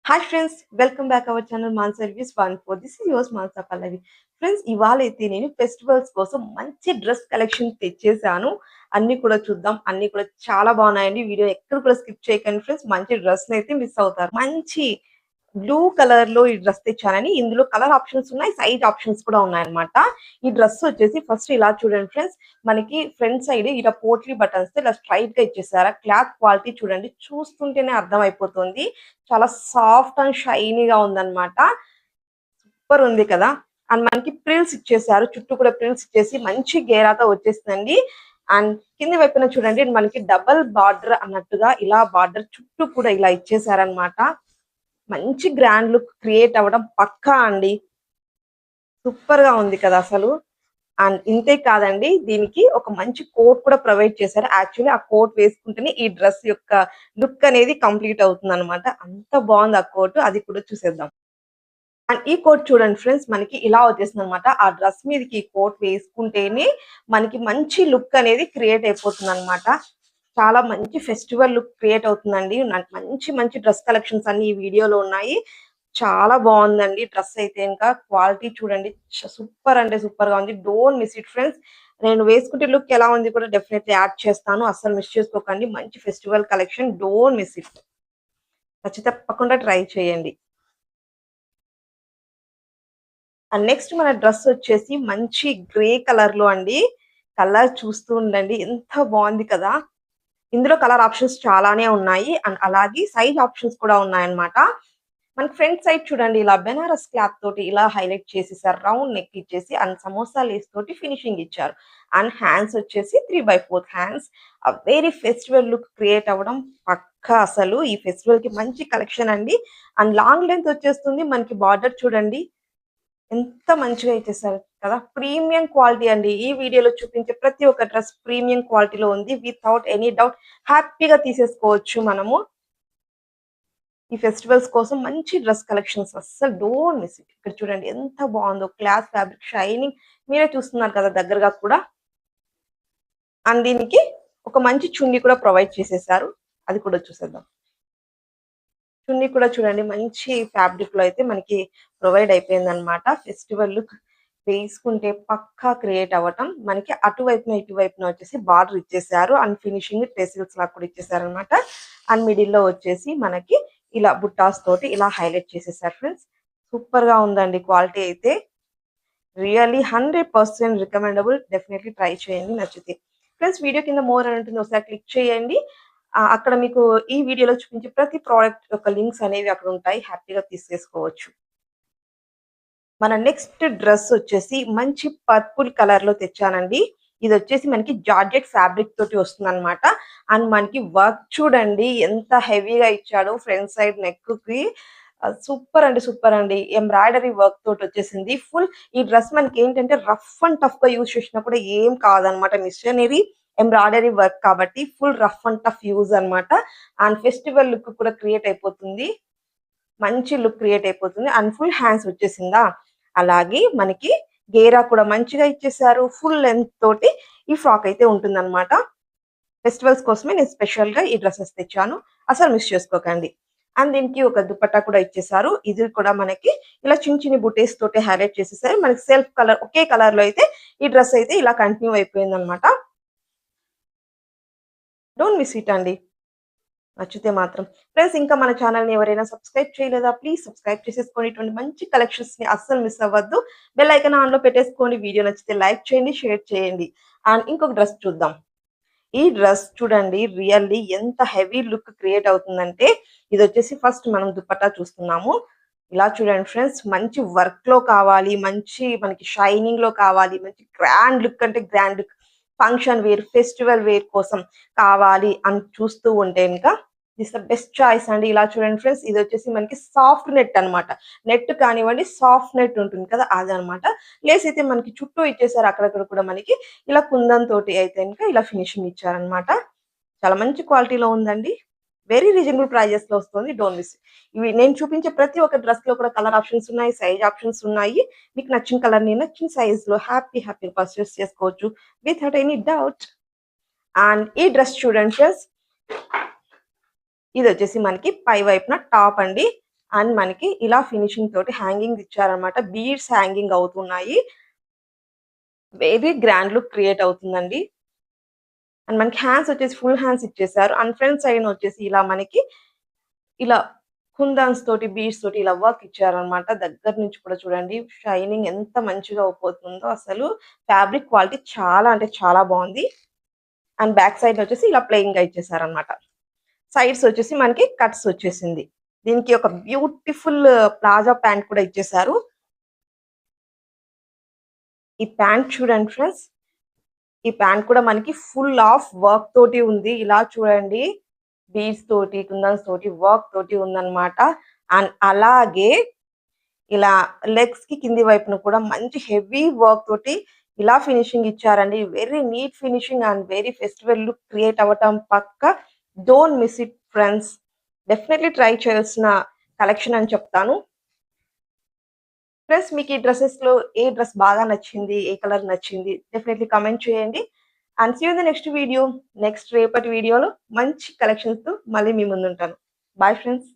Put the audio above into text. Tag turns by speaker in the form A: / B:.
A: Hi friends, welcome back our channel మాన్ సర్వీస్ 14. This is yours Mansa Pallavi. Friends, ఇవాళ అయితే నేను ఫెస్టివల్స్ కోసం మంచి డ్రెస్ కలెక్షన్ తెచ్చేసాను. అన్ని కూడా చూద్దాం. అన్ని కూడా చాలా బాగున్నాయండి. వీడియో ఎక్కడ కూడా స్కిప్ చేయకండి ఫ్రెండ్స్. మంచి డ్రెస్ అయితే మిస్ అవుతారు. మంచి బ్లూ కలర్ లో ఈ డ్రెస్ తెచ్చానని. ఇందులో కలర్ ఆప్షన్స్ ఉన్నాయి, సైజ్ ఆప్షన్స్ కూడా ఉన్నాయన్నమాట. ఈ డ్రెస్ వచ్చేసి ఫస్ట్ ఇలా చూడండి ఫ్రెండ్స్. మనకి ఫ్రంట్ సైడ్ ఇలా పోట్లీ బటన్స్ ఇలా స్ట్రైట్ గా ఇచ్చేసారా. క్లాత్ క్వాలిటీ చూడండి, చూస్తుంటేనే అర్థం అయిపోతుంది. చాలా సాఫ్ట్ అండ్ షైనీగా ఉందన్నమాట. సూపర్ ఉంది కదా. అండ్ మనకి ప్రిల్స్ ఇచ్చేసారు, చుట్టూ కూడా ప్రిల్స్ ఇచ్చేసి మంచి గేరాతో వచ్చేసిందండి. అండ్ కింది వైపున చూడండి, మనకి డబల్ బార్డర్ అన్నట్టుగా ఇలా బార్డర్ చుట్టూ కూడా ఇలా ఇచ్చేసారనమాట. మంచి గ్రాండ్ లుక్ క్రియేట్ అవ్వడం పక్కా అండి. సూపర్ గా ఉంది కదా అసలు. అండ్ ఇంతే కాదండి, దీనికి ఒక మంచి కోట్ కూడా ప్రొవైడ్ చేశారు. యాక్చువల్లీ ఆ కోట్ వేసుకుంటేనే ఈ డ్రెస్ యొక్క లుక్ అనేది కంప్లీట్ అవుతుంది అనమాట. అంత బాగుంది ఆ కోట్, అది కూడా చూసేద్దాం. అండ్ ఈ కోట్ చూడండి ఫ్రెండ్స్, మనకి ఇలా వచ్చేసింది అనమాట. ఆ డ్రెస్ మీదకి ఈ కోట్ వేసుకుంటేనే మనకి మంచి లుక్ అనేది క్రియేట్ అయిపోతుంది అనమాట. చాలా మంచి ఫెస్టివల్ లుక్ క్రియేట్ అవుతుందండి. నాకు మంచి మంచి డ్రెస్ కలెక్షన్స్ అన్ని ఈ వీడియోలో ఉన్నాయి. చాలా బాగుందండి డ్రెస్ అయితే. ఇంకా క్వాలిటీ చూడండి, సూపర్ అంటే సూపర్ గా ఉంది. Don't miss it friends. నేను వేసుకుంటే లుక్ ఎలా ఉంది కూడా డెఫినెట్లీ యాడ్ చేస్తాను, అస్సలు మిస్ చేసుకోకండి. మంచి festival collection, don't miss it. ఖచ్చితంగా తప్పకుండా ట్రై చేయండి. అండ్ నెక్స్ట్ మన డ్రెస్ వచ్చేసి మంచి గ్రే కలర్ లో అండి. కలర్ చూస్తూ ఉండండి, ఎంత బాగుంది కదా. ఇందులో కలర్ ఆప్షన్స్ చాలానే ఉన్నాయి. అండ్ అలాగే సైజ్ ఆప్షన్స్ కూడా ఉన్నాయన్నమాట. మనకి ఫ్రంట్ సైడ్ చూడండి, ఇలా బెనారస్ క్లాత్ తోటి ఇలా హైలైట్ చేసేసారు. రౌండ్ నెక్ ఇచ్చేసి అండ్ సమోసా లేస్ తోటి ఫినిషింగ్ ఇచ్చారు. అండ్ హ్యాండ్స్ వచ్చేసి 3/4 hands. Very festival look create అవ్వడం పక్కా. అసలు ఈ ఫెస్టివల్ కి మంచి కలెక్షన్ అండి. అండ్ లాంగ్ లెంత్ వచ్చేస్తుంది. మనకి బార్డర్ చూడండి ఎంత మంచిగా ఇచ్చేసారు కదా. ప్రీమియం క్వాలిటీ అండి. ఈ వీడియోలో చూపించే ప్రతి ఒక్క డ్రెస్ ప్రీమియం క్వాలిటీలో ఉంది. వితౌట్ ఎనీ డౌట్ హ్యాపీగా తీసేసుకోవచ్చు మనము. ఈ ఫెస్టివల్స్ కోసం మంచి డ్రెస్ కలెక్షన్స్, అస్సలు డోంట్ మిస్ ఇట్. ఇక్కడ చూడండి ఎంత బాగుందో, క్లాత్ ఫ్యాబ్రిక్ షైనింగ్ మీరే చూస్తున్నారు కదా దగ్గరగా కూడా. అండ్ దీనికి ఒక మంచి చున్నీ కూడా ప్రొవైడ్ చేసేసారు, అది కూడా చూసేద్దాం. చున్నీ కూడా చూడండి మంచి ఫ్యాబ్రిక్ లో అయితే మనకి ప్రొవైడ్ అయిపోయింది అనమాట. ఫెస్టివల్ లుక్ వేసుకుంటే పక్కా క్రియేట్ అవ్వటం. మనకి అటువైపున ఇటువైపున వచ్చేసి బార్డర్ ఇచ్చేసారు. అండ్ ఫినిషింగ్ టెసిల్స్ లాగా కూడా ఇచ్చేసారు అనమాట. అండ్ మిడిల్ లో వచ్చేసి మనకి ఇలా బుట్టాస్ తోటి ఇలా హైలైట్ చేసేసారు ఫ్రెండ్స్. సూపర్ గా ఉందండి క్వాలిటీ అయితే. Really 100% recommendable. డెఫినెట్లీ ట్రై చేయండి నచ్చితే. ఫ్రెండ్స్, వీడియో కింద మోర్ అని ఉంటుంది, ఒకసారి క్లిక్ చేయండి. అక్కడ మీకు ఈ వీడియోలో చూపించే ప్రతి ప్రోడక్ట్ యొక్క లింక్స్ అనేవి అక్కడ ఉంటాయి, హ్యాపీగా తీసేసుకోవచ్చు. మన నెక్స్ట్ డ్రెస్ వచ్చేసి మంచి పర్పుల్ కలర్ లో తెచ్చానండి. ఇది వచ్చేసి మనకి జార్జెట్ ఫ్యాబ్రిక్ తోటి వస్తుంది అనమాట. అండ్ మనకి వర్క్ చూడండి ఎంత హెవీగా ఇచ్చాడు. ఫ్రంట్ సైడ్ నెక్ కి సూపర్ అండి, సూపర్ అండి. ఎంబ్రాయిడరీ వర్క్ తోటి వచ్చేసింది ఫుల్. ఈ డ్రెస్ మనకి ఏంటంటే రఫ్ అండ్ టఫ్ గా యూజ్ చేసినా కూడా ఏం కాదనమాట. మిషనరీ ఎంబ్రాయిడరీ వర్క్ కాబట్టి full rough and tough use అనమాట. అండ్ ఫెస్టివల్ లుక్ కూడా క్రియేట్ అయిపోతుంది, మంచి లుక్ క్రియేట్ అయిపోతుంది. అండ్ ఫుల్ హ్యాండ్స్ వచ్చేసిందా. అలాగే మనకి గేరా కూడా మంచిగా ఇచ్చేసారు. ఫుల్ లెంత్ తోటి ఈ ఫ్రాక్ అయితే ఉంటుందన్నమాట. ఫెస్టివల్స్ కోసమే నేను స్పెషల్ గా ఈ డ్రెస్సెస్ తెచ్చాను, అసలు మిస్ చేసుకోకండి. అండ్ దీనికి ఒక దుపట్టా కూడా ఇచ్చేసారు. ఇది కూడా మనకి ఇలా చిన్న చిన్న బుటీస్ తోటి హైలైట్ చేసేసారు. మనకి సెల్ఫ్ కలర్ ఒకే కలర్ లో అయితే ఈ డ్రెస్ అయితే ఇలా కంటిన్యూ అయిపోయింది అనమాట. డోంట్ మిస్ ఇట్ అండి, నచ్చితే మాత్రం. ఫ్రెండ్స్, ఇంకా మన ఛానల్ని ఎవరైనా సబ్స్క్రైబ్ చేయలేదా, ప్లీజ్ సబ్స్క్రైబ్ చేసేసుకోండి. ఇటువంటి మంచి కలెక్షన్స్ ని అస్సలు మిస్ అవ్వద్దు. బెల్ ఐకాన్ ఆన్ లో పెట్టేసుకోండి. వీడియో నచ్చితే లైక్ చేయండి, షేర్ చేయండి. అండ్ ఇంకొక డ్రెస్ చూద్దాం. ఈ డ్రెస్ చూడండి రియల్లీ ఎంత హెవీ లుక్ క్రియేట్ అవుతుందంటే, ఇది వచ్చేసి ఫస్ట్ మనం దుపట్టా చూస్తున్నాము. ఇలా చూడండి ఫ్రెండ్స్, మంచి వర్క్ లో కావాలి, మంచి మనకి షైనింగ్ లో కావాలి, మంచి గ్రాండ్ లుక్ అంటే grand look, function wear festival wear కోసం కావాలి అని చూస్తూ ఉంటే ఇంకా దిస్ ద బెస్ట్ చాయిస్ అండి. ఇలా చూడండి ఫ్రెండ్స్, ఇది వచ్చేసి మనకి సాఫ్ట్ నెట్ అనమాట. నెట్ కానివ్వండి, సాఫ్ట్ నెట్ ఉంటుంది కదా అదనమాట. లేస్ అయితే మనకి చుట్టూ ఇచ్చేసారు, అక్కడక్కడ కూడా మనకి ఇలా కుందన్ తోటి అయితే ఇంకా ఇలా ఫినిషింగ్ ఇచ్చారనమాట. చాలా మంచి క్వాలిటీలో ఉందండి. వెరీ రీజనబుల్ ప్రైజెస్ లో వస్తుంది. Don't miss. ఇవి నేను చూపించే ప్రతి ఒక్క డ్రెస్ లో కూడా కలర్ ఆప్షన్స్ ఉన్నాయి, సైజ్ ఆప్షన్స్ ఉన్నాయి. మీకు నచ్చిన కలర్ ని నచ్చిన సైజ్ లో హ్యాపీ పర్చేస్ చేసుకోవచ్చు వితౌట్ ఎనీ డౌట్. అండ్ ఈ డ్రెస్ చూడండి ఫ్రెండ్స్, ఇది వచ్చేసి మనకి పై వైపున టాప్ అండి. అండ్ మనకి ఇలా ఫినిషింగ్ తోటి హ్యాంగింగ్ ఇచ్చారనమాట. బీడ్స్ హ్యాంగింగ్ అవుతున్నాయి. వెరీ గ్రాండ్ లుక్ క్రియేట్ అవుతుందండి. అండ్ మనకి హ్యాండ్స్ వచ్చేసి ఫుల్ హ్యాండ్స్ ఇచ్చేసారు. అండ్ ఫ్రంట్ సైడ్ వచ్చేసి ఇలా మనకి ఇలా కుందన్స్ తోటి, బీడ్స్ తోటి ఇలా వర్క్ ఇచ్చారనమాట. దగ్గర నుంచి కూడా చూడండి షైనింగ్ ఎంత మంచిగా అవుపోతుందో అసలు. ఫ్యాబ్రిక్ క్వాలిటీ చాలా అంటే చాలా బాగుంది. అండ్ బ్యాక్ సైడ్ వచ్చేసి ఇలా ప్లెయిన్ గా ఇచ్చేసారనమాట. సైడ్స్ వచ్చేసి మనకి కట్స్ వచ్చేసింది. దీనికి ఒక బ్యూటిఫుల్ ప్లాజా ప్యాంట్ కూడా ఇచ్చేసారు. ఈ ప్యాంట్ చూడండి ఫ్రెండ్స్. ఈ ప్యాంట్ కూడా మనకి ఫుల్ ఆఫ్ వర్క్ తోటి ఉంది. ఇలా చూడండి బీడ్స్ తోటి, కుందన్స్ తోటి వర్క్ తోటి ఉందన్నమాట. అండ్ అలాగే ఇలా లెగ్స్ కి కింది వైపున కూడా మంచి హెవీ వర్క్ తోటి ఇలా ఫినిషింగ్ ఇచ్చారండి. Very neat finishing and very festival look create అవ్వటం పక్క. Don't miss it friends. Definitely try చేయాల్సిన కలెక్షన్ అని చెప్తాను. ఫ్రెండ్స్ మీకు ఈ డ్రెస్సెస్ లో ఏ డ్రెస్ బాగా నచ్చింది, ఏ కలర్ నచ్చింది డెఫినెట్లీ కమెంట్ చేయండి. And see you in the next video. Next రేపటి వీడియోలో మంచి కలెక్షన్స్ తో మళ్ళీ మీ ముందు ఉంటాను. Bye friends.